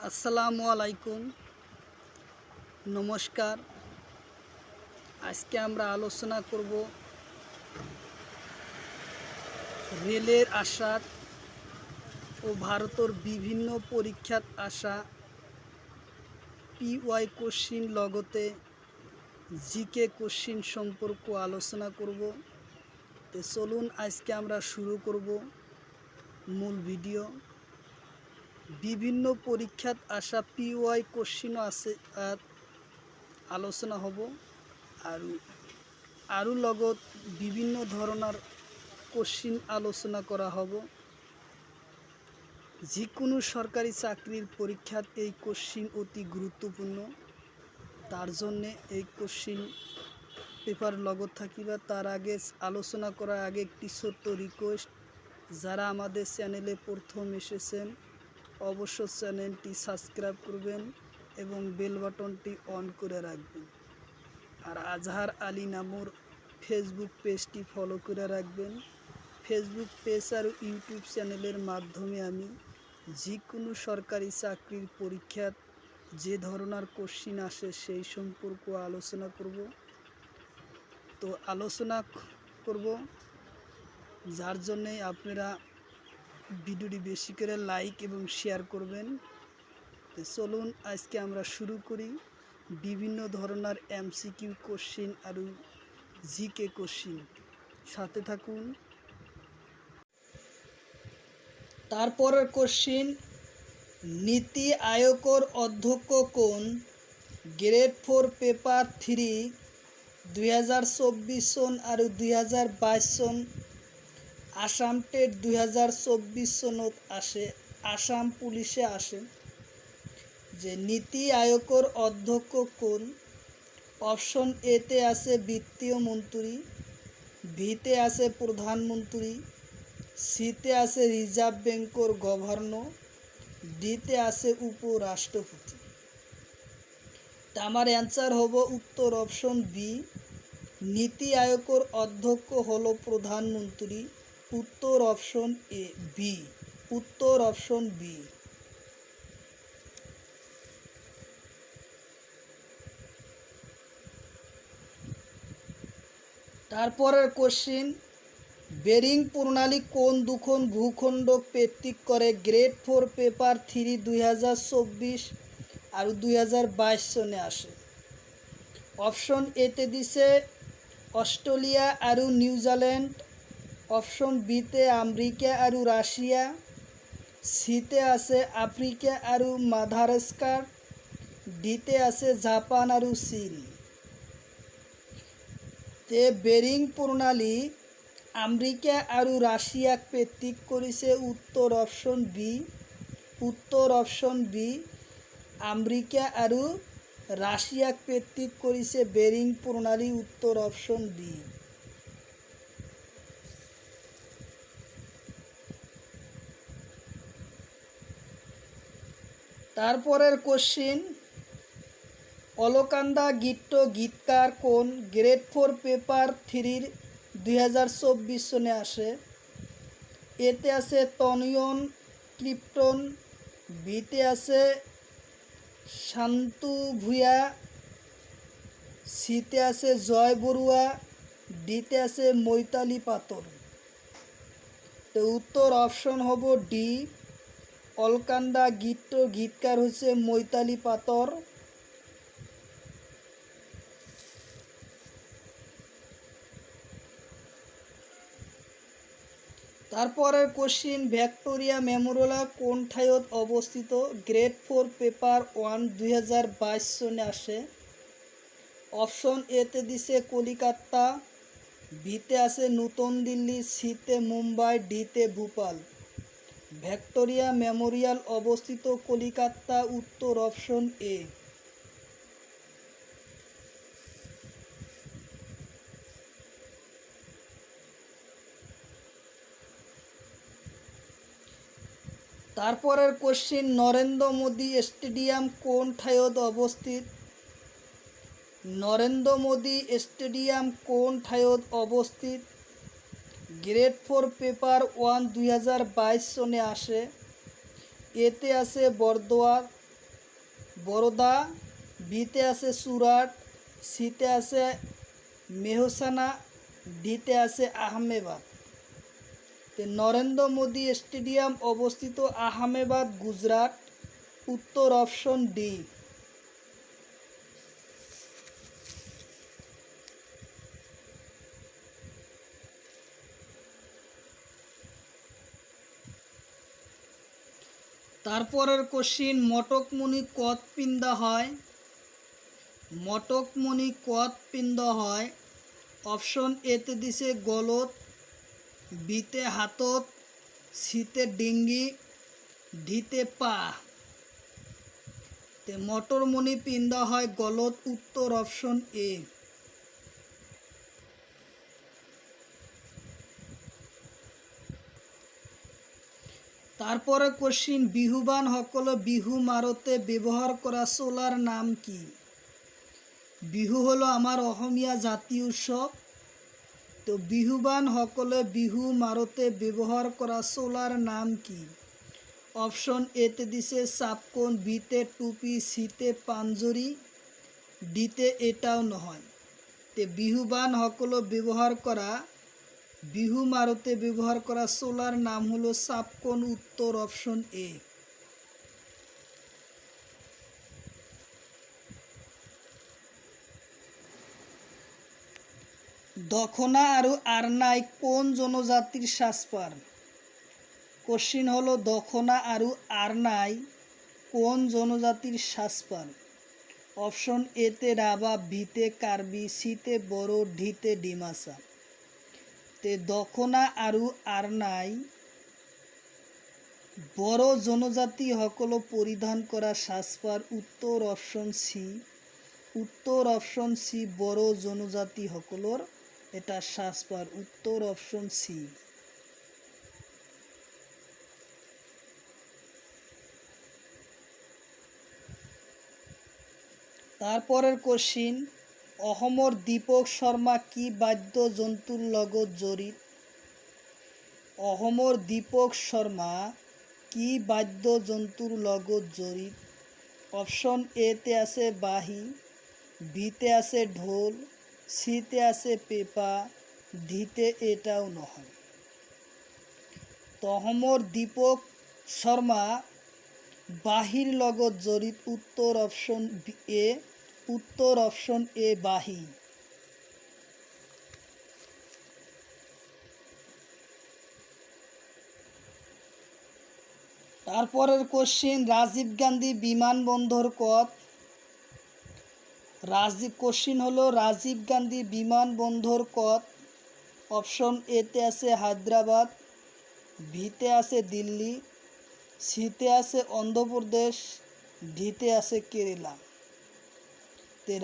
আসসালামু আলাইকুম, নমস্কার। আজকে আমরা আলোচনা করব রেলের আসার ও ভারতের বিভিন্ন পরীক্ষাত আসা পিওয়াই কোশ্চিন লগতে জিকে কোশ্চিন সম্পর্ক আলোচনা করব। তো চলুন আজকে আমরা শুরু করব মূল ভিডিও। বিভিন্ন পরীক্ষাত আসা পিওয়াই কোশ্চিনও আছে, আলোচনা হব আৰু লগত বিভিন্ন ধৰণৰ কোশ্চিন আলোচনা করা হব। যিকোনো সরকারি চাকরির পরীক্ষাত এই কোশ্চিন অতি গুরুত্বপূর্ণ। তার জন্যে এই কোশ্চিন পেপার লগত থাকিবা। তার আগে আলোচনা করার আগে একটি ছোট্ট রিকোয়েস্ট, যারা আমাদের চ্যানেলে প্রথম এসেছেন অবশ্য চ্যানেলটি সাবস্ক্রাইব করবেন এবং বেল বাটনটি অন করে রাখবেন। আর আজহার আলী নামর ফেসবুক পেজটি ফলো করে রাখবেন। ফেসবুক পেজ আর ইউটিউব চ্যানেলের মাধ্যমে আমি যিকোনো সরকারি চাকরির পরীক্ষাত যে ধরনের কোশ্চিন আসে সেই সম্পর্ক আলোচনা করব। তো আলোচনা করব, যার জন্যে আপনারা ভিডিওটি বেশি করে লাইক এবং শেয়ার করবেন। তো চলুন আজকে আমরা শুরু করি বিভিন্ন ধরনের এমসিকিউ কোশ্চিন আর জিকে কোশ্চিন। সাথে থাকুন। তারপরের কোশ্চিন, নীতি আয়োগের অধ্যক্ষ কোন? গ্রেড 4 পেপার 3 2024 সন আর 2022 সন আসাম টেট 2024 সনত আসে, আসাম পুলিশে আসে। যে নীতি আয়োগের অধ্যক্ষ কোন? অপশন এতে আছে বিত্তীয় মন্ত্রী, বিতে আছে প্রধানমন্ত্রী, সিতে আছে রিজার্ভ ব্যাংকের গভর্নর, ডিতে আছে উপরাষ্ট্রপতি। তা আমার অ্যান্সার হব উত্তর অপশন বি। নীতি আয়োগের অধ্যক্ষ হলো প্রধানমন্ত্রী। উত্তর অপশন এ বি, উত্তর অপশন বি। তারপরের কোশ্চিন, বেরিং প্রণালী কোন দুখন ভূখণ্ড পেত্তিক করে? গ্রেড 4 পেপার 3 2024 আর 2022 সনে আসে। অপশন এতে দিছে অস্ট্রেলিয়া আর নিউজিল্যান্ড, অপশন বিতে আমেরিকা আর রাশিয়া, সিতে আছে আফ্রিকা আর মাদাগাস্কার, ডিতে আছে জাপান আর চীন। তে বেরিং প্রণালী আমেরিকা আর রাশিয়াক পেত্তিক করেছে। উত্তর অপশন বি, উত্তর অপশন বি। আমেরিকা আর রাশিয়াক পেত্তিক করেছে বেরিং প্রণালী। উত্তর অপশন বি। তারপরের কোশ্চিন, অলকানন্দা গীত গীতকার কোন? গ্রেড 4 পেপার 3 2024 সনে আসে। এতে আছে তনয়ন ক্লিপটন, বিতে আছে শান্তু ভূঁইয়া, সিতে আছে জয় বড়ুয়া, ডিতে আছে মৈতালি পাতর। তো উত্তর অপশন হব ডি, অলকানন্দা গীত গীতকার হচ্ছে মৈতালি পাতর। তারপরের কোশ্চিন, ভিক্টোরিয়া মেমোরিয়াল কোন ঠাইত অবস্থিত? গ্রেড 4 পেপার 1 2022 সনে আসে। অপশন এতে দিছে কলিকাতা, বিতে আছে নতুন দিল্লি, সিতে মুম্বাই, ডিতে ভোপাল। ভিক্টোরিয়া মেমোরিয়াল অবস্থিত কলিকাতা। উত্তর অপশন এ। তারপরের কোশ্চিন, নরেন্দ্র মোদী স্টেডিয়াম কোন ঠাইত অবস্থিত? নরেন্দ্র মোদী স্টেডিয়াম কোন ঠাইত অবস্থিত? গ্রেড 4 পেপার 1 2022 সনে আসে। এতে আছে বরদোয়া, বরোদা, বিতে আছে সুরাট, সিতে আছে মেহসানা, ডিতে আছে আহমেদাবাদ। নরেন্দ্র মোদী স্টেডিয়াম অবস্থিত আহমেদাবাদ, গুজরাট। উত্তর অপশন ডি। তারপরের কোশ্চিন, মটকমণি কত পিন্দা হয়? মটকমণি কত পিন্দা হয়? অপশন এতে দিছে গলত, বিতে হাতত, সিতে ডিঙ্গি, ডিতে পা। মটরমণি পিন্দা হয় গলত। উত্তর অপশন এ। তারপরে কোশ্চিন, বিহুবান সকল বিহু মারতে ব্যবহার করা চোলার নাম কি? বিহু হলো আমার অসমীয়া জাতীয় উৎসব। তো বিহুবান সকলে বিহু মারতে ব্যবহার করা চোলার নাম কি? অপশন এতে দিছে চাপকন, বিতে টুপি, সিতে পাঞ্জরি, ডিতে এটাও নহয়। বিহুবান সকলে ব্যবহার করা, বিহু মারতে ব্যবহার করা চোলার নাম হলো চাপকন। উত্তর অপশন এ। দখনা আর আরনাই কোন জনজাতির সাজপার? কোশ্চিন হলো দখনা আর আরনাই কোন জনজাতির সাজপার? অপশন এতে রাভা, বিতে কার্বি, সিতে বড়ো, ডিতে ডিমাসা। দখনা আর আরনাই বড় জনজাতি সকল পরিধান করা সাজপার। উত্তর অপশন সি। উত্তর অপশন সি, বড় জনজাতি সকলের এটা সাজপার। উত্তর অপশন সি। তারপরের কোশ্চিন, অসমৰ দীপক শৰ্মা কি বাদ্যযন্ত্ৰৰ লগত জড়িত? অসমৰ দীপক শৰ্মা কি বাদ্যযন্ত্ৰৰ লগত জড়িত? অপশন এতে আছে বাঁহী, বিতে আছে ঢোল, সিতে আছে পেঁপা, ডিতে এটাও নহয়। অসমৰ দীপক শৰ্মা বাঁহীৰ লগত জড়িত। উত্তৰ অপশন এ। উত্তর অপশন এ, বাঁহী। তারপরের কোশ্চিন, রাজীব গান্ধী বিমানবন্দর কত? কোশ্চিন হলো রাজীব গান্ধী বিমানবন্দর কত? অপশন এতে আছে হায়দ্রাবাদ, বিতে আছে দিল্লি, সিতে আছে অন্ধ্রপ্রদেশ, ডিতে আছে কেরালা।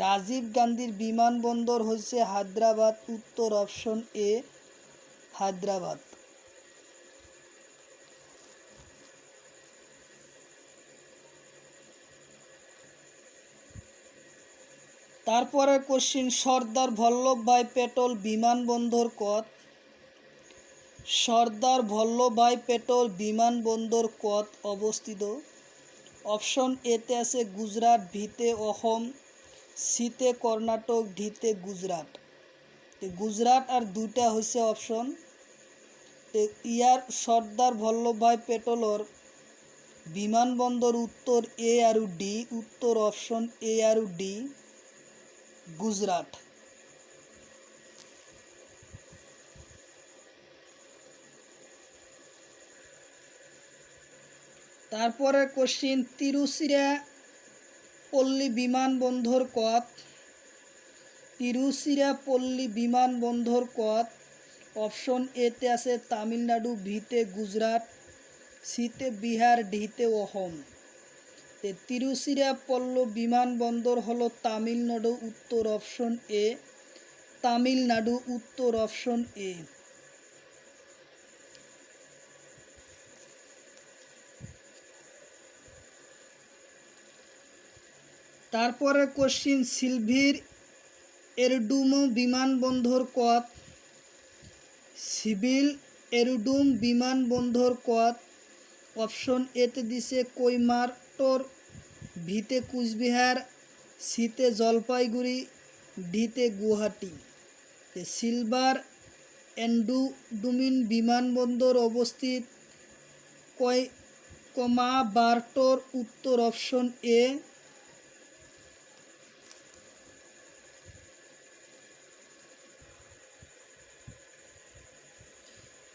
রাজীব গান্ধীর বিমানবন্দর হচ্ছে হায়দ্রাবাদ। উত্তর অপশন এ, হায়দ্রাবাদ। তারপরে কোশ্চিন, সর্দার বল্লভভাই প্যাটেল বিমানবন্দর কত? সর্দার বল্লভভাই প্যাটেল বিমানবন্দর কত অবস্থিত? অপশন এতে আছে গুজরাট, বিতে অসম, সিতে কর্ণাটক, ডিতে গুজরাট। গুজরাট আর দুইটা হচ্ছে অপশন। ইয়ার সর্দার বল্লভভাই প্যাটেলর বিমানবন্দর উত্তর এ আর ডি। উত্তর অপশন এ আর ডি, গুজরাট। তারপরে কোশ্চিন, তিরুচিরাপল্লী বিমানবন্দর কত? তিরুচিরাপল্লী বিমানবন্দর কত? অপশন এতে আছে তামিলনাড়ু, বিতে গুজরাট, সিতে বিহার, ডিতে অসম। তিরুচিরাপল্লী বিমানবন্দর হলো তামিলনাড়ু। উত্তর অপশন এ, তামিলনাড়ু। উত্তর অপশন এ। তারপরে কোশ্চিন, সিলভির এরডুম বিমানবন্দর কত? সিভিল এরডুম বিমানবন্দর কত? অপশন এতে দিছে কৈমাটোর, ভিতে কুচবিহার, সিতে জলপাইগুড়ি, ডিতে গুয়াহাটি। সিলভার এন্ডুমিন বিমানবন্দর অবস্থিত বারটোর উত্তর অপশন এ।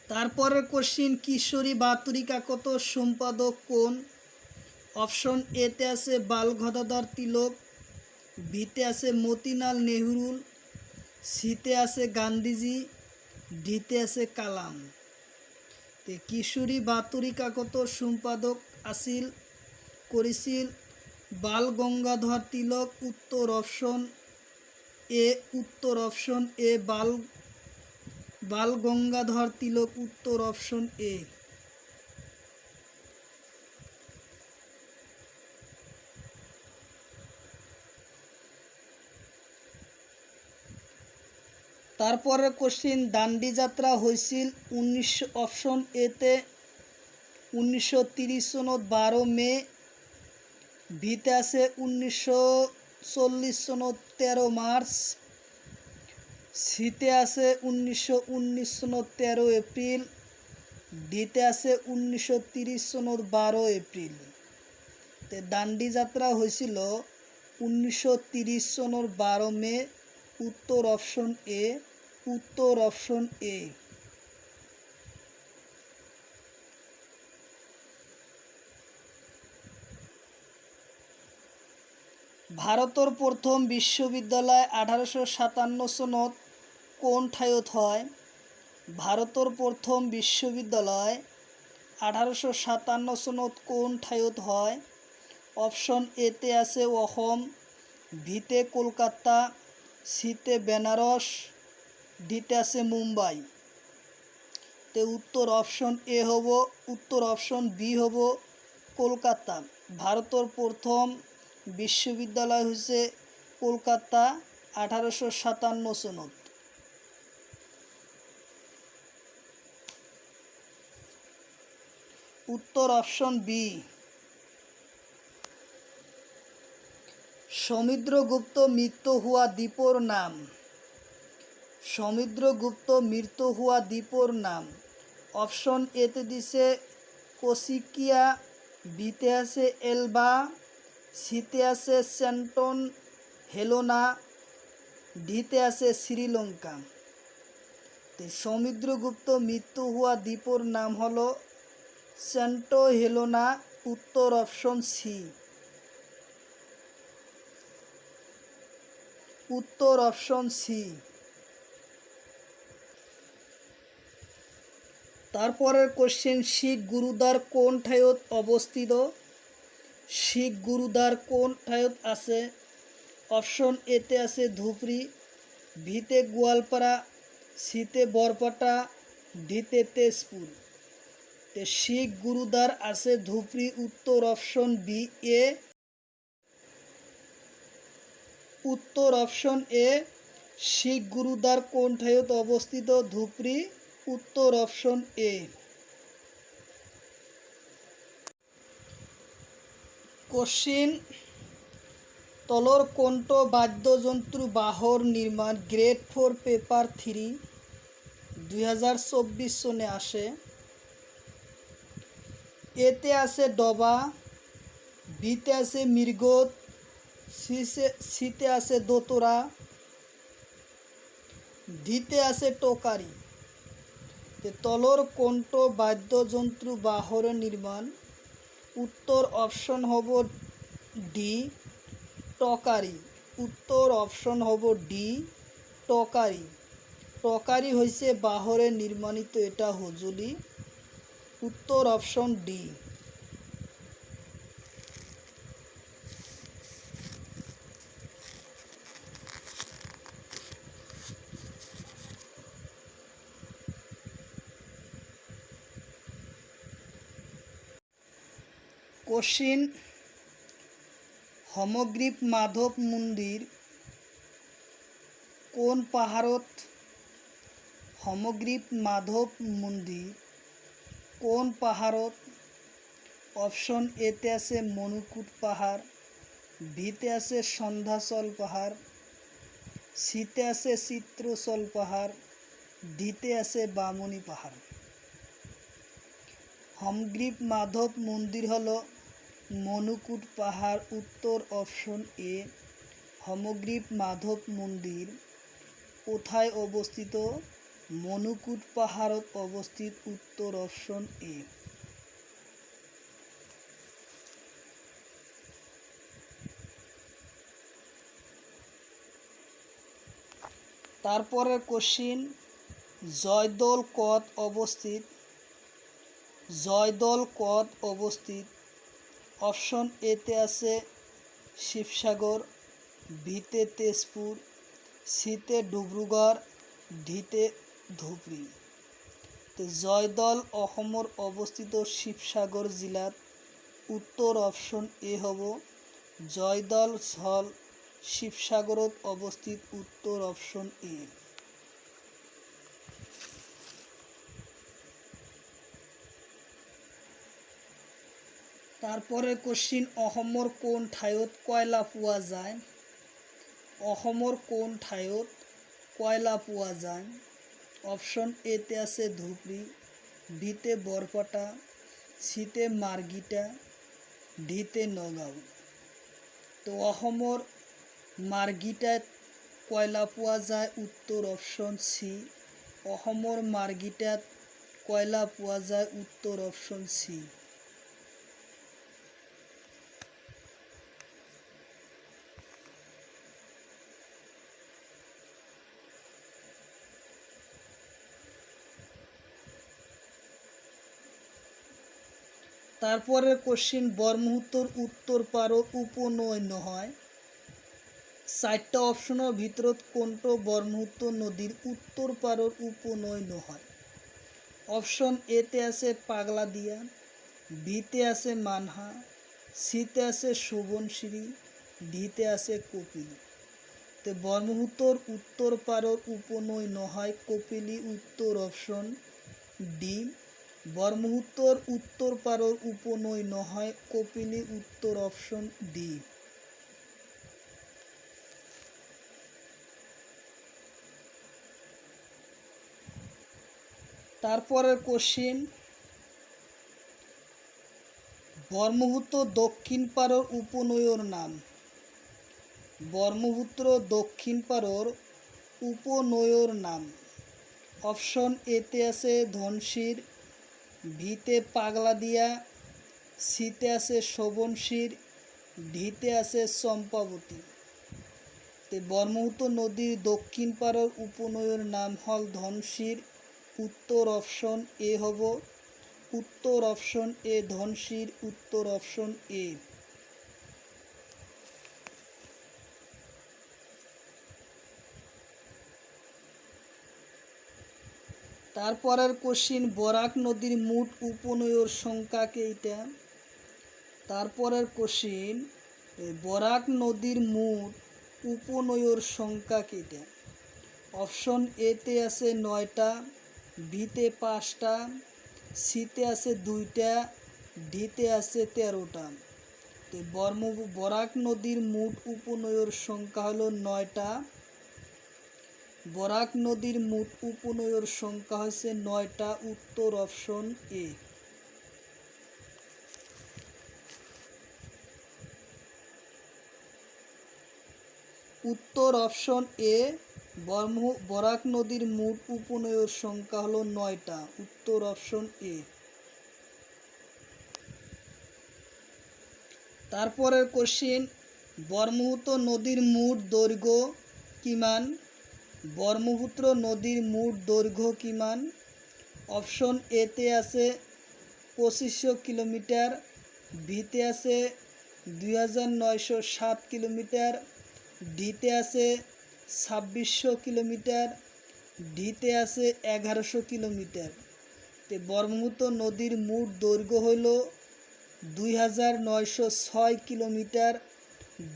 তারপরের কোশ্চিন, কিশোরী বাতুরি কাকতর সম্পাদক কোন? অপশন এতে আছে বাল গঙ্গাধর তিলক, বিতে আছে মতিলাল নেহরু, সিতে আছে গান্ধীজি, ডিতে আছে কালাম। কিশোরী বাতুরি কাকতর সম্পাদক করেছিল বাল গঙ্গাধর তিলক। উত্তর অপশন এ বাল গঙ্গাধর তিলক, উত্তর অপশন এ। তারপরের কোশ্চিন, দান্ডি যাত্রা হয়েছিল অপশন এতে 1930 সনত 12 মে, বিতে আছে 1940 সনত 13 মার্চ, সিতে আছে 1919 সনত 13 এপ্রিল, ডিতে আছে 1930 সনত 12 এপ্রিল। দান্ডি যাত্রা হয়েছিল 1930 সনের 12 মে। উত্তর অপশন এ। উত্তর অপশন এ। ভারতের প্রথম বিশ্ববিদ্যালয় 1857 সনত কোন ঠাইত হয়? ভারতের প্রথম বিশ্ববিদ্যালয় 1857 সনত কোন ঠাইত হয়? অপশন এতে আছে অসম, বিতে কলকাতা, সিতে বেনারস, ডিতে আছে মুম্বাই। উত্তর অপশন এ হব, উত্তর অপশন বি হব কলকাতা। ভারতের প্রথম বিশ্ববিদ্যালয় হচ্ছে কলকাতা 1857 সনত। উত্তর অপশন বি। সমুদ্রগুপ্ত মৃত্যু হওয়া দ্বীপের নাম? সমুদ্রগুপ্ত মৃত্যু হওয়া দ্বীপের নাম অপশন এতে দিছে কোচিকিয়া, বিতে আছে এলবা, সিতে আছে সেন্ট হেলেনা, ডিতে আছে শ্রীলঙ্কা। সমুদ্রগুপ্ত মৃত্যু হওয়া দ্বীপের নাম হলো সেন্ট হেলেনা। উত্তর অপশন সি। উত্তর অপশন সি। তারপরের কোশ্চেন, শিখ গুরুদ্বার কোন ঠাইত অবস্থিত? শিখ গুরুদ্বার কোন ঠাইত আছে? অপশন এতে আছে ধুবড়ী, বিতে গোয়ালপাড়া, সিতে বরপাটা, ডিতে তেজপুর। শিখ গুরুদ্বার আছে ধুবড়ী। উত্তর অপশন বি এ। উত্তর অপশন এ। শিখ গুরুদ্বার কোন ঠাইত অবস্থিত? ধুবড়ী। উত্তর অপশন এ। কোশ্চিন, তলর কণ্ঠ বাদ্যযন্ত্র বাহর নির্মাণ গ্রেড 4 পেপার 3 2024 সনে আসে। এতে আছে ডবা, বিতে আছে মৃগত, সিতে আছে দোতরা, ডিতে আছে টোকারি। তলর কণ্ঠ বাদ্যযন্ত্র বাহর নির্মাণ? উত্তর অপশন হব ডি, টকারি। উত্তর অপশন হব ডি, টকারি। টকারি হয়েছে বাহরে নির্মাণিত এটা হুজুলি। উত্তর অপশন ডি। কোশ্চিন, হমগ্রীব মাধব মন্দির কোন পাহাড়ত? হমগ্রীব মাধব মন্দির কোন পাহাড়ত? অপশন এতে আছে মনুকুট পাহাড়, ভিতে আছে সন্ধ্যাচল পাহাড়, সিতে আছে চিত্রচল পাহাড়, ডিতে আছে বামুনি পাহাড়। হমগ্রীব মাধব মন্দির হল মনুকুট পাহাড়, উত্তর অপশন এ। হমগ্রীব মাধব মন্দির কোথায় অবস্থিত? মনুকুট পাহাড়ত অবস্থিত, উত্তর অপশন এ। তারপরের কোশ্চিন, জয়দৌল কত অবস্থিত? জয়দৌল কত অবস্থিত? অপশন এতে আছে শিবসাগর, বিতে তেজপুর, সিতে ডিব্ৰুগড়, ডিতে ধুবুৰী। তো জয়দৌল অসমৰ অৱস্থিত শিৱসাগৰ জিলাত, উত্তৰ অপশন এ হ'ব। জয়দৌল হল শিৱসাগৰত অৱস্থিত, উত্তৰ অপশন এ। তারপরে কোশ্চিন, অসমৰ কোন ঠাইত কয়লা পোৱা যায়? অসমৰ কোন ঠাইত কয়লা পোৱা যায়? অপশন এতে আছে ধুবুৰী, বিতে বৰপেটা, সিতে মাৰ্ঘিটা, ডিতে নগাঁও। তো অসমৰ মাৰ্ঘিটাত কয়লা পোৱা যায়, উত্তৰ অপশন সি। অসমৰ মাৰ্ঘিটাত কয়লা পোৱা যায়, উত্তৰ অপশন সি। তারপরের কোশ্চিন, ব্রহ্মপুত্র উত্তর পারত উপনৈ নহয়? চারটা অপশনের ভিতৰত কোনটো ব্রহ্মপুত্র নদীর উত্তর পারর উপনৈ নহয়? অপশন এতে আছে পাগলাদিয়া, বিতে আছে মানহা, সিতে আছে সুবনশিরি, ডিতে আছে কপিলী। তো ব্রহ্মপুত্রর উত্তর পারর উপনৈ নহয় কপিলী, উত্তর অপশন ডি। ব্রহ্মপুত্রর উত্তর পারর উপনৈ নহয় কপিলী, উত্তর অপশন ডি। তারপরের কোশ্চিন, ব্রহ্মপুত্র দক্ষিণ পারর উপনৈর নাম? ব্রহ্মপুত্র দক্ষিণ পারর উপনৈর নাম? অপশন এতে আছে ধনশির, ভিতে পাগলাদিয়া, সিতে আছে শোভনশির, ডিতে আছে চম্পাবতী। তো ব্রহ্মপুত্র নদীর দক্ষিণ পারর উপনৈর নাম হল ধনশির, উত্তর অপশন এ হব। উত্তর অপশন এ ধনশির, উত্তর অপশন এ। তারপরের কোশ্চিন, বরাক নদীর মোট উপনৈর সংখ্যা কেইটা? তারপরের কোশ্চিন, বরাক নদীর মোট উপনৈর সংখ্যা কেইটা? অপশন এতে আছে 9টা, বিতে 5টা, সিতে আছে 2টা, ডিতে আছে 13টা। তো বরাক নদীর মোট উপনৈর সংখ্যা হলো 9টা। বরাক নদীর মোট উপনৈর সংখ্যা হচ্ছে 9টা, উত্তর অপশন এ। উত্তর অপশন এ, বরাক নদীর মোট উপনৈর সংখ্যা হলো 9টা, উত্তর অপশন এ। তারপরের কোশ্চিন, ব্রহ্মপুত্র নদীর মোট দৈর্ঘ্য কিমান? ব্রহ্মপুত্র নদীর মোট দৈর্ঘ্য কিমান? অপশন এতে আছে 2500 কিলোমিটার, বিতে আছে 2907 কিলোমিটার, ডিতে আছে 2600 কিলোমিটার, ডিতে আছে 1100 কিলোমিটার। তো ব্রহ্মপুত্র নদীর মোট দৈর্ঘ্য হইল 2906 কিলোমিটার,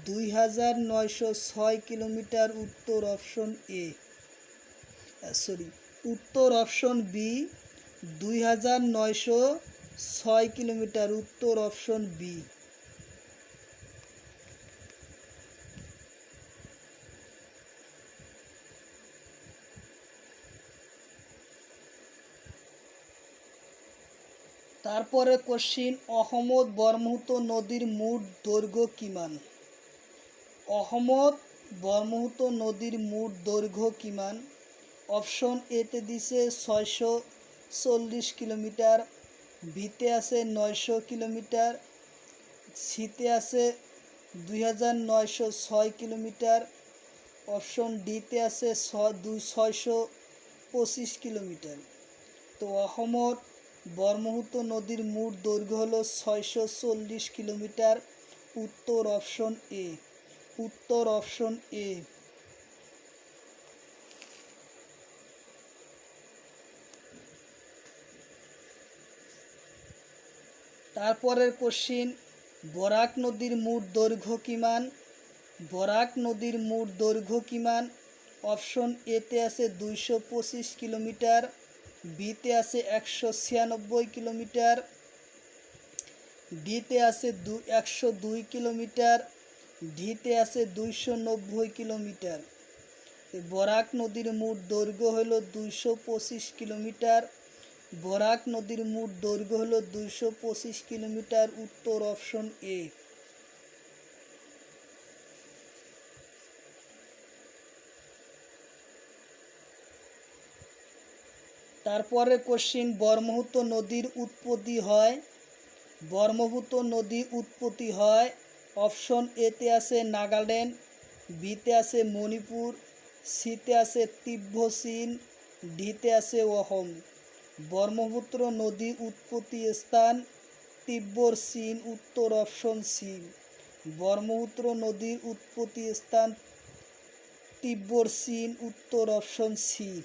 2906 কিলোমিটার, উত্তর অপশন এ। উত্তর অপশন বি, 2906 কিলোমিটার, উত্তর অপশন বি। তারপরে কোশ্চিন, অহমদ ব্রহ্মপুত্র নদীর মোট দৈর্ঘ্য কিমান? অহমদ ব্রহ্মপুত্র নদীর মোট দৈর্ঘ্য কিমান? অপশন এতে দিছে 640 কিলোমিটার, বিতে আছে 900 কিলোমিটার, সিতে আছে 2906 কিলোমিটার, অপশন ডিতে আছে 625 কিলোমিটার। তো অহমদ ব্রহ্মপুত্র নদীর মোট দৈর্ঘ্য হলো 640 কিলোমিটার। উত্তর অপশন এ। উত্তর অপশন এ। তারপরের কোশ্চিন, বরাক নদীর মোট দৈর্ঘ্য কিমান? বরাক নদীর মোট দৈর্ঘ্য কিমান? অপশন এতে আছে 225 কিলোমিটার, বিতে আছে 196 কিলোমিটার, ডিতে আছে 102 কিলোমিটার, ডিতে আছে 290 কিলোমিটার। বরাক নদীর মোট দৈর্ঘ্য হলো 225 কিলোমিটার। বরাক নদীর মোট দৈর্ঘ্য হলো 225 কিলোমিটার। উত্তর অপশন এ। তারপরে কোশ্চিন, ব্রহ্মপুত্র নদীর উৎপত্তি হয়? ব্রহ্মপুত্র নদীর উৎপত্তি হয় অপশন এতে আছে নাগাল্যান্ড, বিতে আছে মণিপুর, সিতে আছে তিব্বত চীন, ডিতে আছে অসম। ব্রহ্মপুত্র নদীর উৎপত্তি স্থান তিব্বত চীন। উত্তর অপশন সি। ব্রহ্মপুত্র নদীর উৎপত্তি স্থান তিব্বত চীন। উত্তর অপশন সি।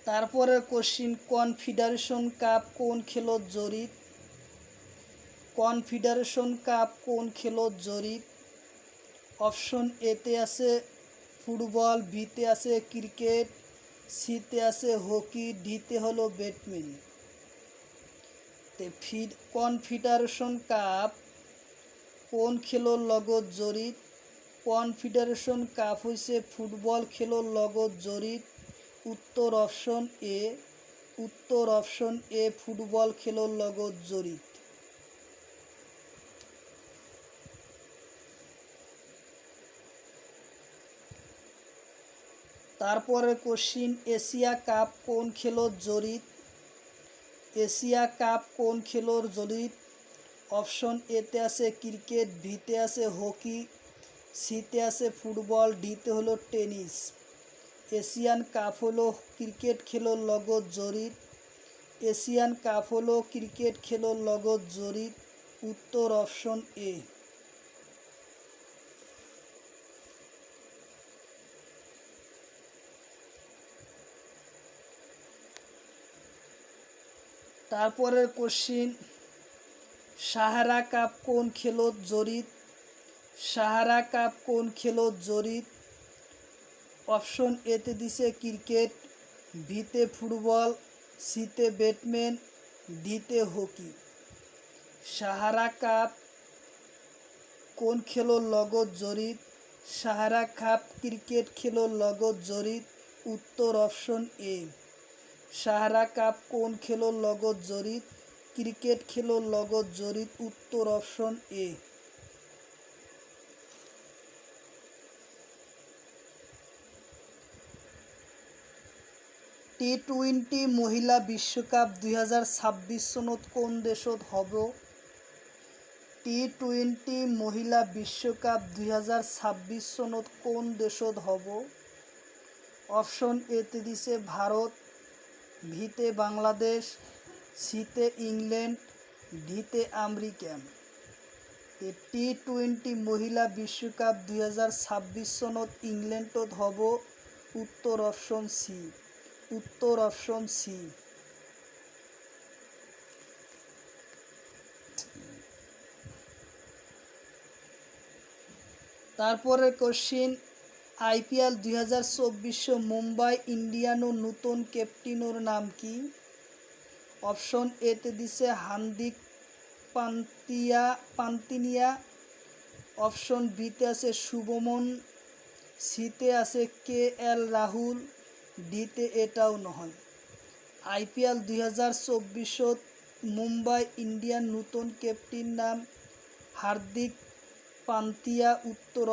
তারপরে কোশ্চিন, কনফেডারেশন কাপ কোন খেলত জড়িত? কনফেডারেশন কাপ কোন খেলত জড়িত? অপশন এতে আছে ফুটবল, বিতে আছে ক্রিকেট, সিতে আছে হকি, ডিতে হলো ব্যাডমিন্টন। কনফেডারেশন কাপ কোন খেলোর লগত জড়িত? কনফেডারেশন কাপ হয়েছে ফুটবল খেলোর লগত জড়িত। উত্তর অপশন এ। উত্তর অপশন এ, ফুটবল খেলোর লগত জড়িত। তারপরে কোশ্চিন, এশিয়া কাপ কোন খেলোর জড়িত? এশিয়া কাপ কোন খেলোর জড়িত? অপশন এতে আছে ক্রিকেট, বিতে আছে হকি, সিতে আছে ফুটবল, ডিতে হলো টেনিস। এশিয়ান কাপ হলো ক্রিকেট খেলোর লগত জড়িত। এশিয়ান কাপ হলো ক্রিকেট খেলোর লগত জড়িত। উত্তর অপশন এ। তারপরের কোশ্চিন, সাহারা কাপ কোন খেলত জড়িত? সাহারা কাপ কোন খেলত জড়িত? অপশন এতে দিছে ক্রিকেট, বিতে ফুটবল, সিতে ব্যাডমিন্টন, ডিতে হকি। সাহারা কাপ কোন খেলোর লগত জড়িত? সাহারা কাপ ক্রিকেট খেলোর লগত জড়িত। উত্তর অপশন এ। সাহারা কাপ কোন খেলোর লগত জড়িত? ক্রিকেট খেলোর লগত জড়িত। উত্তর অপশন এ। টি-20 মহিলা বিশ্বকাপ 2026 চনত কোন দেশত হব? টি-20 মহিলা বিশ্বকাপ 2026 চনত কোন দেশত হব? অপশন এতে দিছে ভারত, ভিতে বাংলাদেশ, সিতে ইংল্যান্ড, ডিতে আমেরিকা। টি-20 মহিলা বিশ্বকাপ 2026 চনত ইংল্যান্ডত হব। উত্তর অপশন সি। উত্তর অপশন সি। তারপরে কোশ্চিন, আইপিএল 2024 মুম্বাই ইন্ডিয়ানোর নতুন ক্যাপ্টেনের নাম কি? অপশন এতে দিছে হার্দিক পান্তিয়ানিয়া, অপশন বিতে আছে শুভমন, সিতে আছে KL রাহুল, ডিতে এটাও নয়। IPL 2024 মুম্বাই ইন্ডিয়ান নতুন ক্যাপ্টেন নাম হার্দিক পান্তিয়া। উত্তর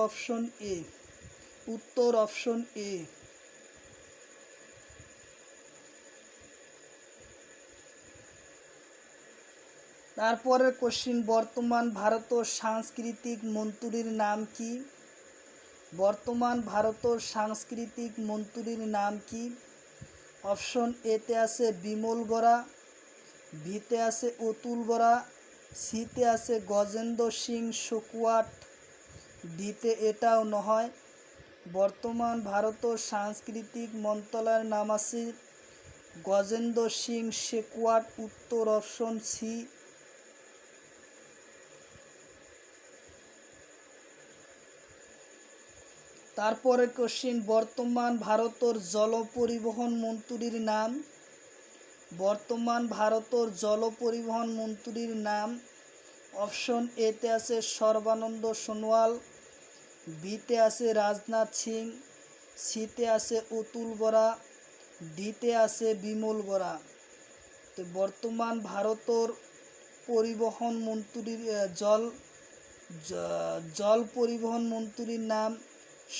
অপশন এ। তারপরের কোশ্চিন, বর্তমান ভারতের সাংস্কৃতিক মন্ত্রীর নাম কি? বর্তমান ভারতের সাংস্কৃতিক মন্ত্রীর নাম কি? অপশন এতে আছে বিমল বরা, বিতে আছে অতুল বরা, সিতে আছে গজেন্দ্র সিং শেখাওয়াত, ডিতে এটাও নয়। বর্তমান ভারতের সাংস্কৃতিক মন্ত্রণালয়ের নাম আছে গজেন্দ্র সিং শেখাওয়াত। উত্তর অপশন সি। তারপরে কোশ্চিন, বর্তমান ভারতের জল পরিবহন মন্ত্রীর নাম? বর্তমান ভারতের জল পরিবহন মন্ত্রীর নাম? অপশন এতে আছে সর্বানন্দ সোনোয়াল, বিতে আছে রাজনাথ সিং, সিতে আছে অতুল বরা, ডিতে আছে বিমল বরা। তো বর্তমান ভারতের পরিবহন মন্ত্রীর জল পরিবহন মন্ত্রীর নাম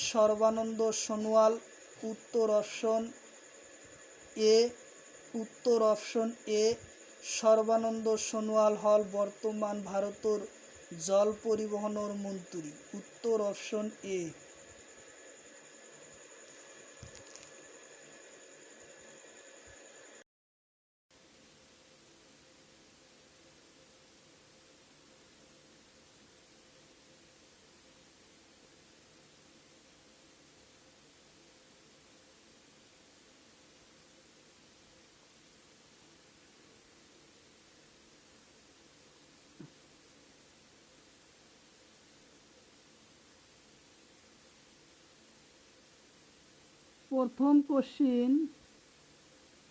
সর্বানন্দ সোনোয়াল। উত্তর অপশন এ। উত্তর অপশন এ, সর্বানন্দ সোনোয়াল হল বর্তমান ভারতের জল পরিবহনের মন্ত্রী। উত্তর অপশন এ। প্রথম কোশ্চিন,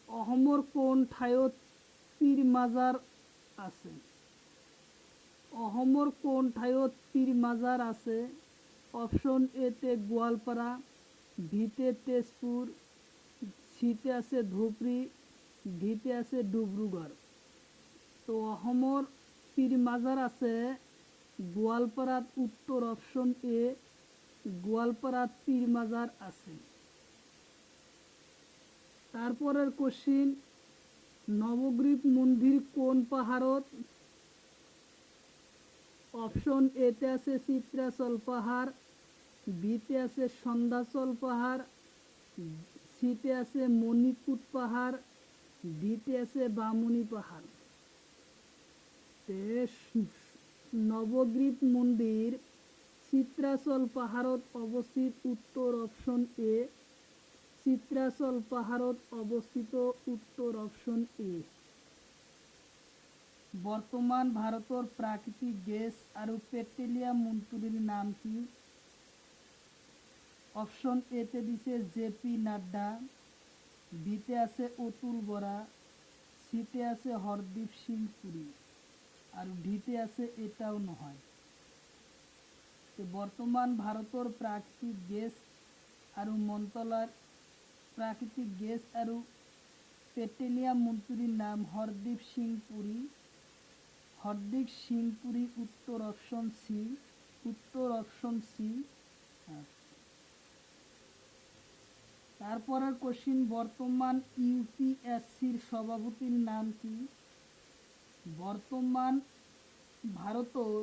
অহমর কোন ঠাইত পীর মাজার আছে? অহমর কোন ঠাইত পীর মাজার আছে? অপশন এতে গোয়ালপাড়া, বিতে তেজপুর, সিতে আছে ধুবড়ী, ডিতে আছে ডিব্রুগড়। তো অহমর পীর মাজার আছে গোয়ালপাড়াত। উত্তর অপশন এ, গোয়ালপাড়াত পীর মাজার আছে। তারপরের কোশ্চিন, নবগ্রীব মন্দির কোন পাহাড়ত? অপশন এতে আছে চিত্রাচল পাহাড়, বিতে আছে সন্ধ্যাচল পাহাড়, সিতে আছে মণিকূট পাহাড়, ডিতে আছে বামুনি পাহাড়। নবগ্রীব মন্দির চিত্রাচল পাহাড়ত অবস্থিত। উত্তর অপশন এ, চিত্রাচল পাহাড়ত অবস্থিত। উত্তর অপশন এ। বর্তমান ভারতের প্রাকৃতিক গ্যাস আর পেট্রোলিয়াম মন্ত্রীর নাম কি? অপশন এতে দিছে জেপি নাড্ডা, বিতে আছে অতুল বরা, সিতে আছে হরদীপ সিং পুরী, আর ডিতে আছে এটাও নয়। তো বর্তমান ভারতের প্রাকৃতিক গ্যাস আর মন্ত্রণালয়ের প্রাকৃতিক গ্যাস আর পেট্রোলিয়াম মন্ত্রীর নাম হরদীপ সিং পুরী। হরদীপ সিং পুরী। উত্তর অপশন সি। উত্তর অপশন সি। তারপরের কোশ্চিন, বর্তমান ইউপিএসসির সভাপতির নাম কি? বর্তমান ভারতের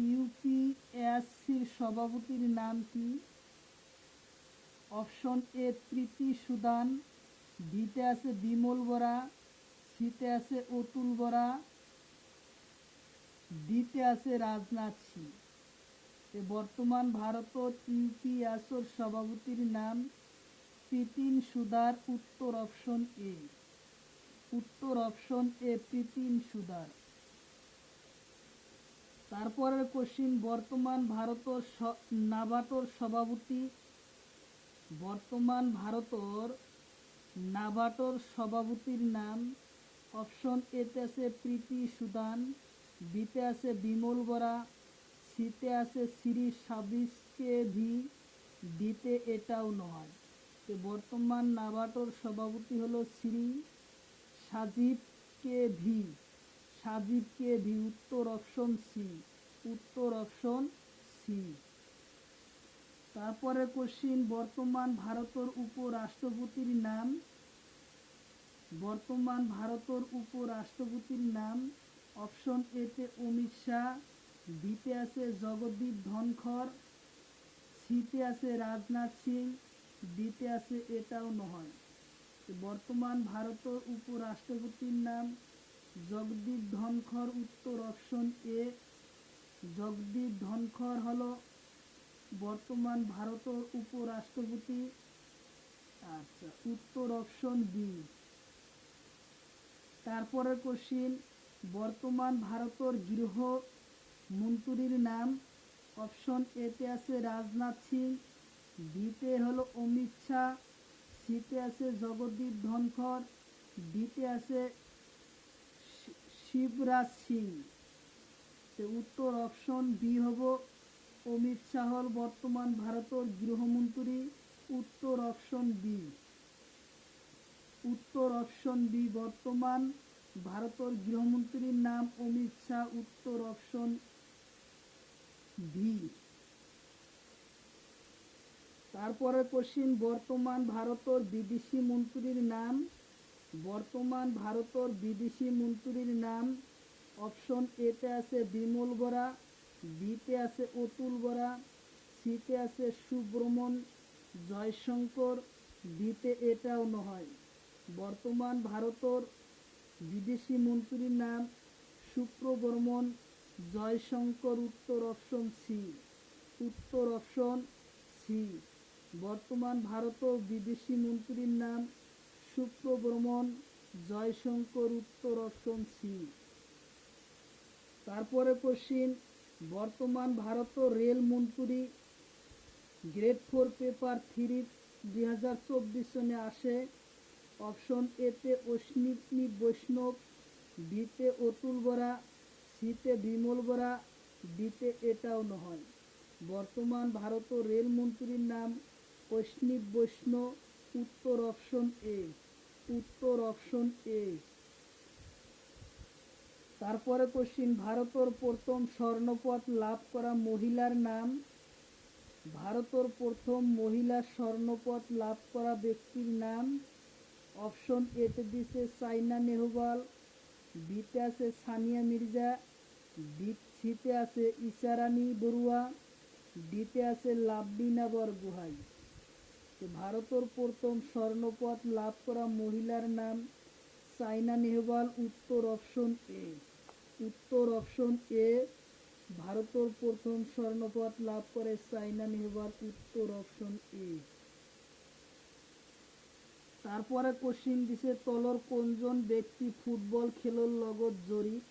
ইউপিএসসির সভাপতির নাম কি? অপশন এ প্রীতি সুদান, বিতে আছে বিমল বরা, সিতে আছে অতুল বরা, ডিতে আছে রাজনাথ সিং। বর্তমান ভারতের ইউপিএসসির সভাপতির নাম প্রীতিন সুদার। উত্তর অপশন এ। উত্তর অপশন এ, প্রীতিন সুদার। তারপরের কোশ্চিন, বর্তমান ভারতের নাবাটোর সভাপতি? বর্তমান ভারতের নাবাটোর সভাপতির নাম? অপশন এতে আছে প্রীতি সুদান, বিতে আছে বিমল বরা, সিতে আছে শ্রী সাবিস কে ভি, ডিতে এটাও নয়। তো বর্তমান নাবাটোর সভাপতি হলো শ্রী সাজিব কে ভি। সাজিব কে ভি, উত্তর অপশন সি। উত্তর অপশন সি। তারপরে কোশ্চিন, বর্তমান ভারতের উপরাষ্ট্রপতির নাম। বর্তমান ভারতের উপরাষ্ট্রপতির নাম। অপশন এতে অমিত শাহ, বিতে আছে জগদীপ ধনখড়, সিতে আছে রাজনাথ সিং, ডিতে আছে এটাও নয়। বর্তমান ভারতের উপরাষ্ট্রপতির নাম জগদীপ ধনখড়, উত্তর অপশন এ। জগদীপ ধনখড় হলো বর্তমান ভারতের উপরাষ্ট্রপতি। আচ্ছা, উত্তর অপশন বি। তারপরে কোশ্চিন, বর্তমান ভারতের গৃহ মন্ত্রীর নাম। অপশন এতে আছে রাজনাথ সিং, বিতে হলো অমিত শাহ, সিতে আছে জগদীপ ধনখড়, ডিতে আছে শিবরাজ সিং। উত্তর অপশন বি হব অমিত শাহ বর্তমান ভারতের গৃহমন্ত্রী। উত্তর অপশন বি। উত্তর অপশন বি, বর্তমান ভারতের গৃহমন্ত্রীর নাম অমিত শাহ। উত্তর অপশন বি। তারপরে কোশ্চিন, বর্তমান ভারতের বিদেশি মন্ত্রীর নাম। বর্তমান ভারতের বিদেশি মন্ত্রীর নাম। অপশন এতে আছে বিমল বরা, বিতে আছে অতুল বরা, সিতে আছে সুব্রমণ জয়শঙ্কর, ডিতে এটাও নয়। বর্তমান ভারতের বিদেশি মন্ত্রীর নাম সুব্রমণ জয়শঙ্কর। উত্তর অপশন সি। উত্তর অপশন সি। বর্তমান ভারতের বিদেশি মন্ত্রীর নাম সুব্রমণ জয়শঙ্কর। উত্তর অপশন সি। তারপরে কোশ্চিন, বর্তমান ভারতের রেল মন্ত্রী। গ্রেড 4 পেপার 3 2024 সনে আসে। অপশন এতে অশ্বিনী বৈষ্ণব, বিতে অতুল বরা, সিতে বিমল বরা, ডিতে এটাও নয়। বর্তমান ভারতের রেল মন্ত্রীর নাম অশ্বিনী বৈষ্ণব। উত্তর অপশন এ। উত্তর অপশন এ। তারপরে কোশ্চিন, ভারতের প্রথম স্বর্ণপদ লাভ করা মহিলার নাম। ভারতের প্রথম মহিলা স্বর্ণপদ লাভ করা ব্যক্তির নাম। অপশন এতে দিছে সাইনা নেহওয়াল, বিতে আছে সানিয়া মির্জা, সিতে আছে ইশারানী বড়ুয়া, ডিতে আছে লাভলিনা বরগোহাই। ভারতের প্রথম স্বর্ণপদ লাভ করা মহিলার নাম সাইনা নেহওয়াল। উত্তর অপশন এ। উত্তর অপশন এ। ভারতের প্রথম স্বর্ণপদ লাভ করে সাইনা নেহওয়াল। উত্তর অপশন এ। তারপরে কোশ্চিন দিছে, তলর কোনজন ব্যক্তি ফুটবল খেলার লগত জড়িত।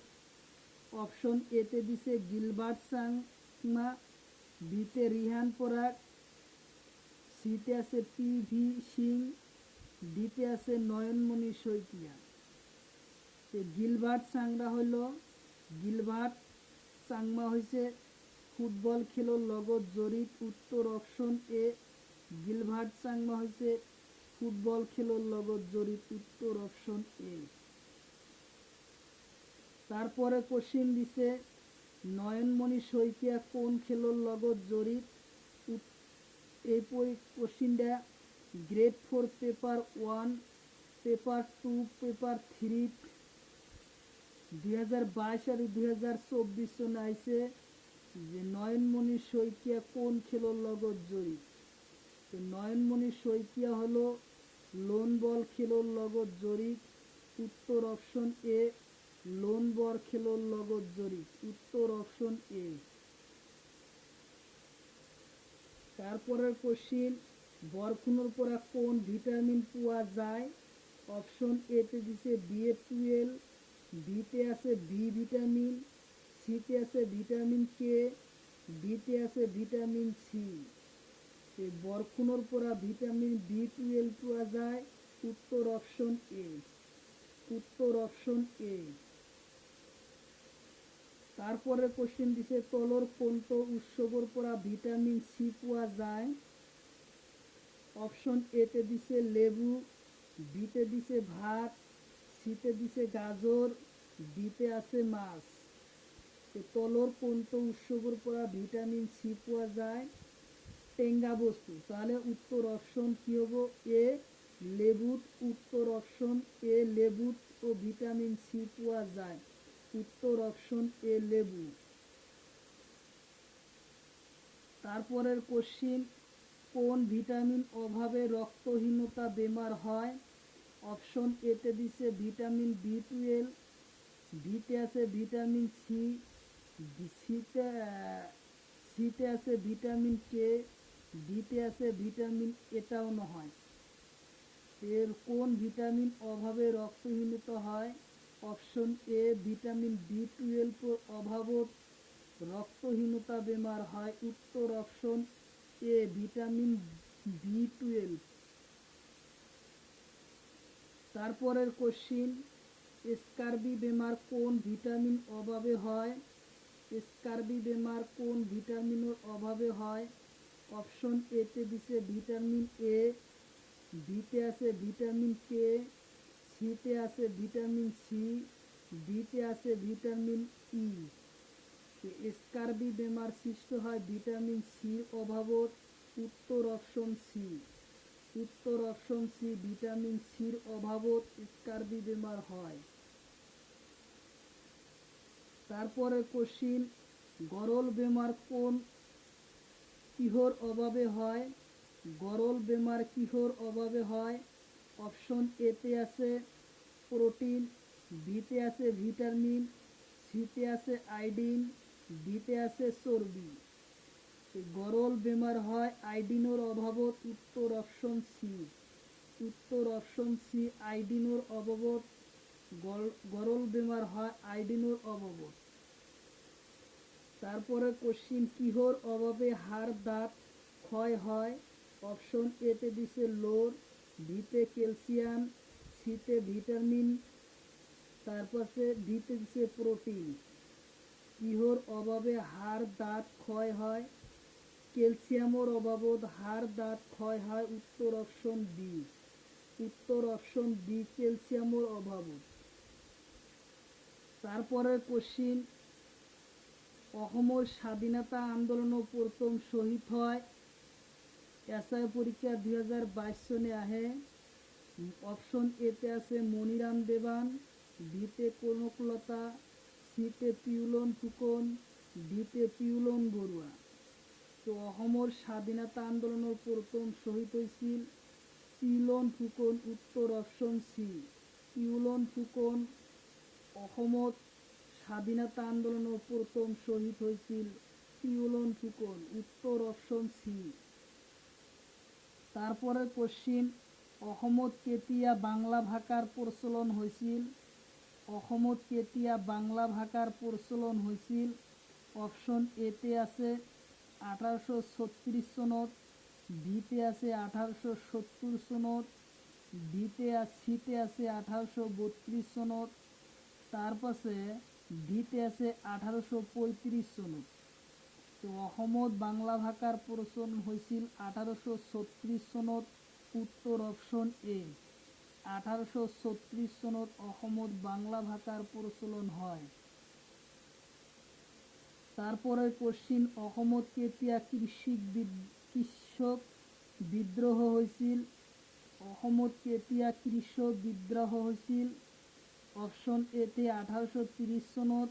অপশন এতে দিছে গিলবার্ট চাংমা, বিতে রিহান পরাগ, সিতে আছে পি.ভি. সিং, ডিতে আছে নয়নমণি শইকীয়া। গিলবার্ট চাংমা হইল গিলবার্ট চাংমা হয়েছে ফুটবল খেলার লগত জড়িত। উত্তর অপশন এ। গিলবার্ট চাংমা হয়েছে ফুটবল খেলার লগত জড়িত। উত্তর অপশন এ। তারপরে কোশ্চিন দিছে, নয়নমণি শইকীয়া কোন খেলার লগত জড়িত। এই কোশ্চিনটা গ্রেড 4 পেপার 1, পেপার 2, পেপার 3 2022 আর 2024 সনে আইছে যে নয়নমণি শইকীয়া কোন খেলার লগত জড়িত। তো নয়নমণি শইকীয়া হলো লোন বল খেলার লগত জড়িত। উত্তর অপশন এ। লোন বল খেলার লগত জড়িত। উত্তর অপশন এ। তারপরের কোশ্চিন, বরফুনোর পরা কোন ভিটামিন পাওয়া যায়। অপশন এতে দিছে B12, বিতে আছে বি ভিটামিন, সিতে আছে ভিটামিন কে, ডিতে আছে ভিটামিন সি। বরফুনোর পরা ভিটামিন B12 পাওয়া যায়। উত্তর অপশন এ। উত্তর অপশন এ। তারপরে কোশ্চিন দিছে, তলর কোনটো উৎসবর পরা ভিটামিন সি পাওয়া যায়। অপশন এতে দিছে লেবু, বিতে দিছে ভাত, সিতে দিছে গাজর, ডিতে আছে মাছ। তলর কোনটো উৎসবর পৰা ভিটামিন সি পোৱা যায়? টেঙ্গা বস্তু। তাহলে উত্তর অপশন কি হবো? এ লেবুত। উত্তর অপশন এ লেবুত ও ভিটামিন সি পোৱা যায়। উত্তর অপশন এ লেবু। তারপরের কোশ্চিন, কোন ভিটামিন অভাবে রক্তহীনতা বেমার হয়? অপশন এতে দিছে ভিটামিন বি12, বিতে আছে ভিটামিন সি, সিতে সিতে আছে ভিটামিন কে, ডিতে আছে ভিটামিন এটাও নহয়। এর কোন ভিটামিন অভাবে রক্তহীনতা হয়? অপশন এ ভিটামিন বি12 অভাবত রক্তহীনতা বেমার হয়। উত্তর অপশন এ ভিটামিন বি12। তারপরের কোশ্চিন, স্কারবি বেমার কোন ভিটামিন অভাবে হয়? স্কারবি বেমার কোন ভিটামিনের অভাবে হয়? অপশন এতে দিছে ভিটামিন এ, বিতে আছে ভিটামিন কে, সিতে আছে ভিটামিন সি, ডিতে আছে ভিটামিন ই। স্কারবি বেমার সৃষ্টি হয় ভিটামিন সির অভাবত। উত্তর অপশন সি। উত্তর অপশন সি, ভিটামিন সির অভাবত স্কারবি বেমার হয়। তারপরে কোশ্চিন, গরল বেমার কোন কিহর অভাবে হয়? গরল বেমার কিহর অভাবে হয়? অপশন এতে আছে প্রোটিন, বিতে আছে ভিটামিন, সিতে আছে আয়োডিন, ডিতে আছে চর্বি। গরল বেমার হয় আয়োডিনের অভাবত। উত্তর অপশন সি। উত্তর অপশন সি, আয়োডিনের অভাবত গরল বেমার হয় আয়োডিনের অভাবত। তারপরে কোশ্চিন, কিহর অভাবে হাড় দাঁত ক্ষয় হয়? অপশন এতে দিছে লোর, বিতে ক্যালসিয়াম, সিতে ভিটামিন, তারপরে ডিতে দিছে প্রোটিন। কিহর অভাবে হাড় দাঁত ক্ষয় হয়? ক্যালসিয়ামের অভাবত হাড় দাঁত ক্ষয় হয়। উত্তর অপশন বি। উত্তর অপশন বি, ক্যালসিয়ামের অভাবত। তারপরে কোশ্চিন, অসমৰ স্বাধীনতা আন্দোলনৰ প্রথম শহীদ হয়? এসআই পরীক্ষা 2022 সনে আহে। অপশন এতে আছে মনিরাম দেবান, বিতে কনকলতা, সিতে পিউলন ফুকন, ডিতে পিউলন বৰুৱা। তো অসমৰ স্বাধীনতা আন্দোলনের প্রথম শহীদ হয়েছিল পিউলন ফুকন। উত্তর অপশন সি, পিউলন ফুকন। অসমত স্বাধীনতা আন্দোলনের প্রথম শহীদ হয়েছিল পিউলন ফুকন। উত্তর অপশন সি। তারপরে কোশ্চিন, অসমত কেতিয়া বাংলা ভাষার প্রচলন হয়েছিল? অসমত কেতিয়া বাংলা ভাষার প্রচলন হয়েছিল? অপশন এতে আছে 1836 সনত, বিতে আছে 1870 সনত, সিতে আছে 1832 সনত, তারপাশে ডিতে আছে 1835 সনত। তো অসমত বাংলা ভাষার প্রচলন হয়েছিল 1836 সনত। উত্তর অপশন এ, 1836 সনত অসমত বাংলা ভাষার প্রচলন হয়। তারপরে কোশ্চিন, অসমত কেতিয়া কৃষক বিদ্রোহ হয়েছিল? অসমত কেতিয়া কৃষক বিদ্রোহ হয়েছিল? অপশন এতে 1830 সনত,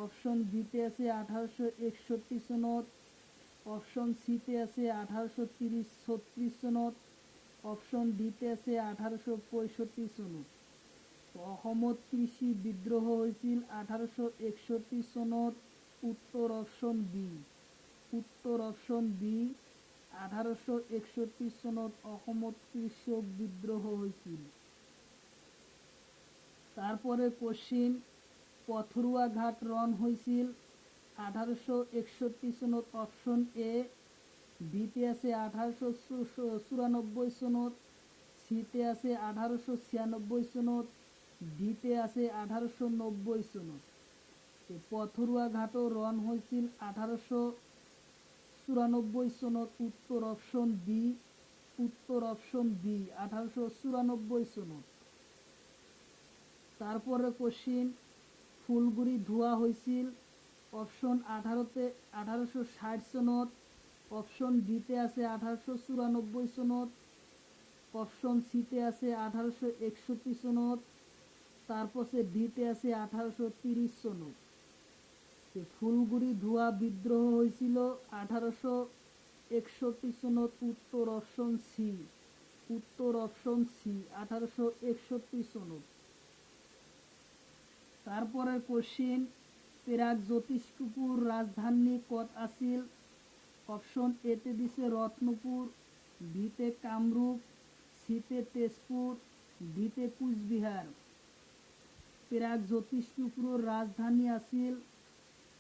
অপশন বিতে আছে 1861 সনত, অপশন সিতে আছে 1836 সনত, অপশন ডিতে আছে 1865 সনত। অসমত কৃষি বিদ্রোহ হয়েছিল 1861 সনত। উত্তর অপশন বি। উত্তর অপশন বি, 1861 সনত অসমত কৃষক বিদ্রোহ হয়েছিল। তারপরে কোশ্চিন, পথরুয়া ঘাট রন হয়েছিল 1861 সনত। অপশন এ, বিতে আছে 1894 সনত, সিতে আছে 1896 সনত, ডিতে আছে 1890 সনত। পথরুয়া ঘাটও রন হয়েছিল 1894 সনত। উত্তর অপশন বি, উত্তর অপশন বি 1894 সনত। তারপরে কোশ্চিন ফুলগুড়ি ধোয়া হয়েছিল অপশন 1860 সনত, অপশন বিতে আছে 1894 সনত, অপশন সিতে আছে 1861 সনত, তারপরে ডিতে আছে 1830 সনত। ফুলগুড়ি ধোয়া বিদ্রোহ হয়েছিল 1861 সনত, উত্তর অপশন সি, উত্তর অপশন সি 1861 সনত। তারপরে কোশ্চিন প্রাক জ্যোতিষপুর রাজধানী কত আছিল, অপশন এতে দিছে রত্নপুর, বিতে কামরূপ, সিতে তেজপুর, ডিতে কুচবিহার। প্রাক জ্যোতিষপুর রাজধানী আছিল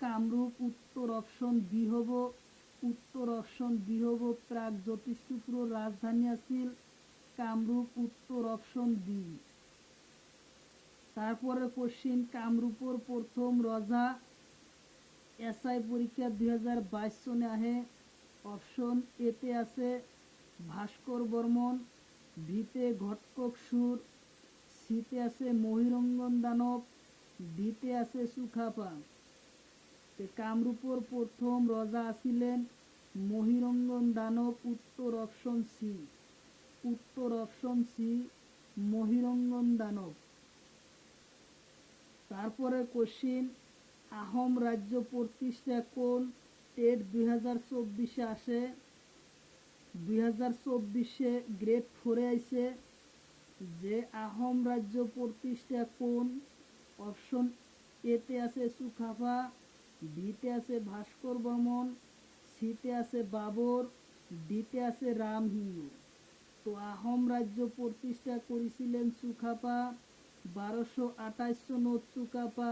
কামরূপ, উত্তর অপশন বি হব, উত্তর অপশন বি হব প্রাক জ্যোতিষপুর রাজধানী আছিল কামরূপ, উত্তর অপশন বি। তারপরে কোশ্চিন কামরূপর প্রথম রজা এসআই পরীক্ষা 2022 সনে আহে, অপশন এতে আছে ভাস্কর বর্মন, ভিতে ঘটকক সুর, সিতে আছে মহিরঙ্গন দানব, ডিতে আছে সুখাপা। কামরূপর প্রথম রজা আছিলেন মহিরঙ্গন দানব, উত্তর অপশন সি, উত্তর অপশন সি মহিরঙ্গন দানব। তারপরে কোশ্চিন আহোম রাজ্য প্রতিষ্ঠা কোন টেট 2024 আসে, 2024 গ্রেড 4 আইছে যে আহোম রাজ্য প্রতিষ্ঠা কোন, অপশন এতে আছে সুখাফা, বিতে আছে ভাস্কর বর্মন, সিতে আছে বাবর, ডিতে আছে রামহিঙ্গু। তো আহোম রাজ্য প্রতিষ্ঠা করেছিলেন সুখাপা 1228 সনত, সুখাপা,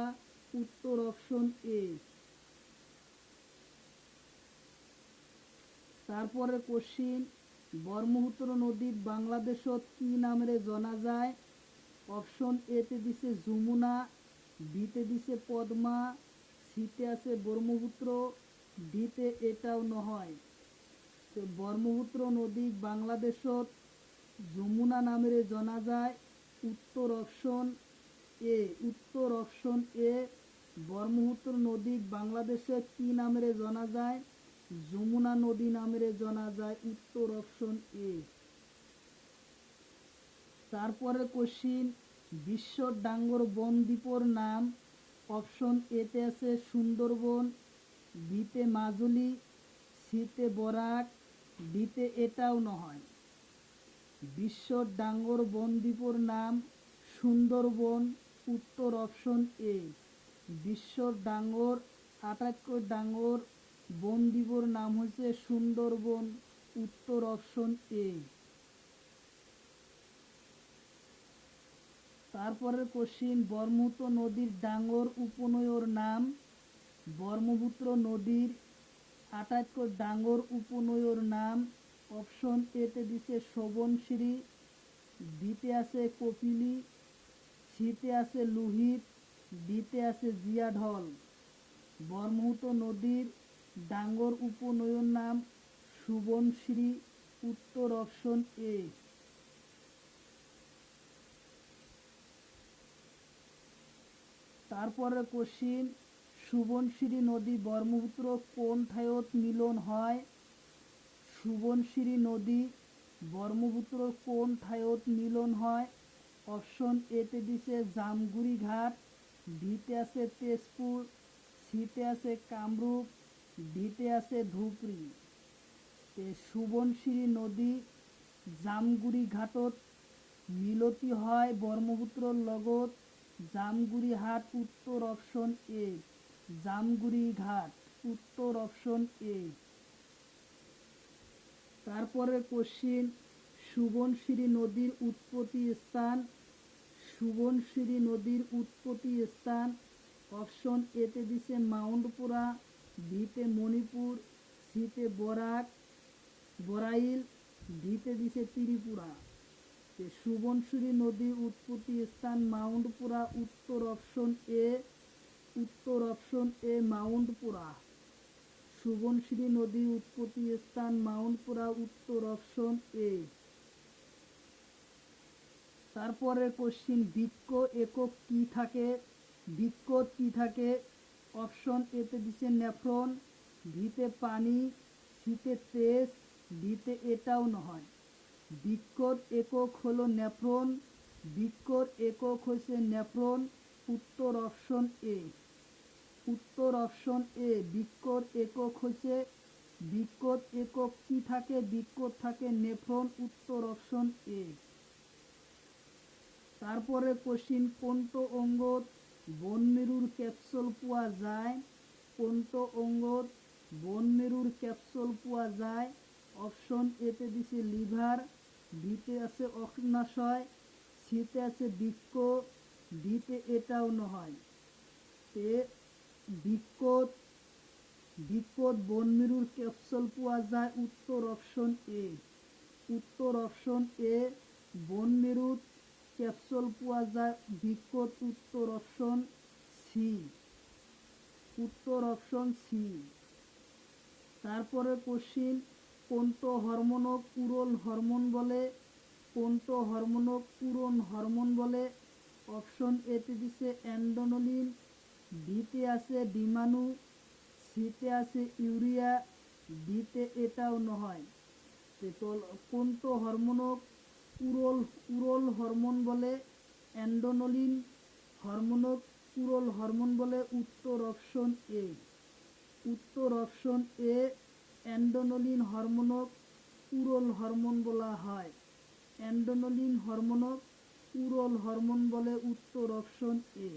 উত্তর অপশন এ। তারপরে কোশ্চিন ব্রহ্মপুত্র নদী বাংলাদেশত কি নামে জানা যায়, অপশন এতে দিছে যমুনা, বিতে দিছে পদ্মা, সিতে আছে ব্রহ্মপুত্র, ডিতে এটাও নহয়। তো ব্রহ্মপুত্র নদী বাংলাদেশত যমুনা নামের জানা যায়, উত্তর অপশন এ, উত্তর অপশন এ ব্রহ্মপুত্র নদী বাংলাদেশে কি নামের জানা যায়, যমুনা নদী নামের জানা যায়, উত্তর অপশন এ। তারপরে কোশ্চিন বিশ্ব ডাঙ্গর বন দ্বীপর নাম, অপশন এতে আছে সুন্দরবন, বিতে মাজুলি, সিতে বরাক, ডিতে এটাও নহয়। বিশ্ব ডাঙ্গর বন দ্বীপর নাম সুন্দরবন, উত্তর অপশন এ। বিশ্ব ডাঙ্গর 28 ডাঙ্গর বন দ্বীপর নাম হচ্ছে সুন্দরবন, উত্তর অপশন এ। তারপরে কোশ্চিন ব্রহ্মপুত্র নদীর ডাঙ্গর উপনয়র নাম, ব্রহ্মপুত্র নদীর 28 ডাঙ্গর উপনয়র নাম, অপশন এতে দিছে শোভনশ্রী, বিতে আছে কপিলি, সিতে আছে লোহিত, ডিতে আছে জিয়াঢল। ব্রহ্মপুত্র নদীর ডাঙ্গর উপনয়র নাম সুবনশ্রী, উত্তর অপশন এ। তারপরে কোশ্চিন সুবনশ্রী নদী ব্রহ্মপুত্র কোন ঠাইত মিলন হয়, সুবনশ্রী নদী ব্রহ্মপুত্র কোন ঠাইত মিলন হয়, অপশন এতে দিছে জামগুড়ি ঘাট, বিতে আছে তেজপুর, সিতে আছে কামরূপ, ডিতে আছে ধুবড়ী। সুবনশ্রী নদী জামগুড়ি ঘাটত মিলতি হয় ব্রহ্মপুত্রর লগত জামগুড়ি হাট, উত্তর অপশন এ, জামগুড়ি ঘাট, উত্তর অপশন এ। তারপরে কোশ্চিন সুবনশ্রী নদীর উৎপত্তি স্থান, সুবনশ্রী নদীর উৎপত্তি স্থান, অপশন এতে দিছে মাউন্টপুরা, বিতে মণিপুর, সিতে বরাক বরাইল, ডিতে দিছে ত্রিপুরা। সুবনশ্রী নদীর উৎপত্তি স্থান মাউন্টপুরা, উত্তর অপশন এ, উত্তর অপশন এ মাউন্টপুরা। সুবনশিরি নদীর উৎপত্তি স্থান মাউন্টপুরা, উত্তর অপশন এ। তারপরে কোশ্চিন, বৃক্ক একক কি থাকে? বৃক্ক কি থাকে? অপশন এতে দিচ্ছে নেফ্রন, ভিতে পানি, সিতে তেজ, ডিতে এটাও নয়। বৃক্ষর একক হলো নেফ্রন, বৃক্ষর একক হচ্ছে নেফ্রন, উত্তর অপশন এ। উত্তর অপশন এ, বৃক্ষর একক হচ্ছে, বৃক্ষর একক কি থাকে? বৃক্ষর থাকে নেফ্রন, উত্তর অপশন এ। তারপরে কোশ্চিন, কোনটো অঙ্গত বন মেরুর ক্যাপসুল পোৱা যায়? কোনটো অঙ্গত বন মেরুর ক্যাপসুল পোৱা যায়? অপশন এতে দিছে লিভার, বিতে আছে অগ্নাশয়, সিতে আছে বৃক্ক, ডিতে এটাও নহয়। তে বৃক্কত, বৃক্কত বন মেরুর ক্যাপসুল পোৱা যায়, উত্তর অপশন এ। উত্তর অপশন এ, বন মেরুর ক্যাপসুল পোৱা যায় বৃক্কত, উত্তর অপশন সি। উত্তর অপশন সি। তারপরে কোশ্চিন, কোনটো হরমোনক পুরন হরমোন বলে? কোনটো হরমোনক পুরন হরমোন বলে? অপশন এতে দিছে অ্যান্ডোনলিন, বিতে আছে ডিমানু, সিতে আছে ইউরিয়া, ডিতে এটাও নহয়। কোনটো হরমোনক উরল হরমোন বলে? অ্যান্ডোনলিন হরমোনক উরল হরমোন বলে, উত্তর অপশন এ। উত্তর অপশন এ, অ্যান্ডোনলিন হরমোনক উরল হরমোন বলা হয়। অ্যান্ডোনলিন হরমোনক উরল হরমোন বলে, উত্তর অপশন এ।